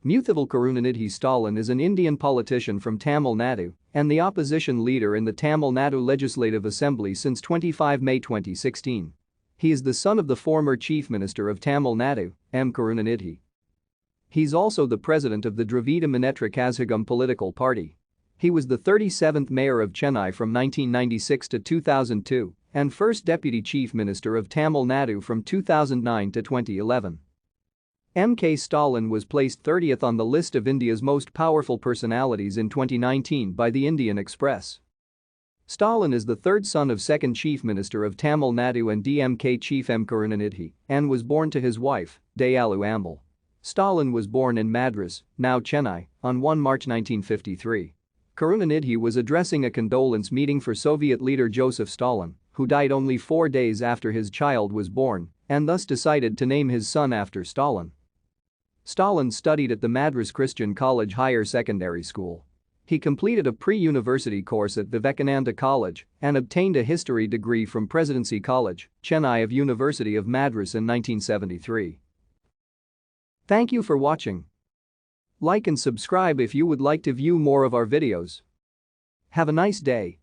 Muthuvel Karunanidhi Stalin is an Indian politician from Tamil Nadu and the opposition leader in the Tamil Nadu Legislative Assembly since 25 May 2016. He is the son of the former Chief Minister of Tamil Nadu, M. Karunanidhi. He's also the president of the Dravida Munnetra Kazhagam political party. He was the 37th mayor of Chennai from 1996 to 2002 and first deputy chief minister of Tamil Nadu from 2009 to 2011. M.K. Stalin was placed 30th on the list of India's most powerful personalities in 2019 by the Indian Express. Stalin is the third son of second Chief Minister of Tamil Nadu and DMK Chief M. Karunanidhi and was born to his wife, Dayalu Ambal. Stalin was born in Madras, now Chennai, on 1 March 1953. Karunanidhi was addressing a condolence meeting for Soviet leader Joseph Stalin, who died only 4 days after his child was born, and thus decided to name his son after Stalin. Stalin studied at the Madras Christian College Higher Secondary School. He completed a pre-university course at Vivekananda College and obtained a history degree from Presidency College, Chennai of University of Madras in 1973. Thank you for watching. Like and subscribe if you would like to view more of our videos. Have a nice day.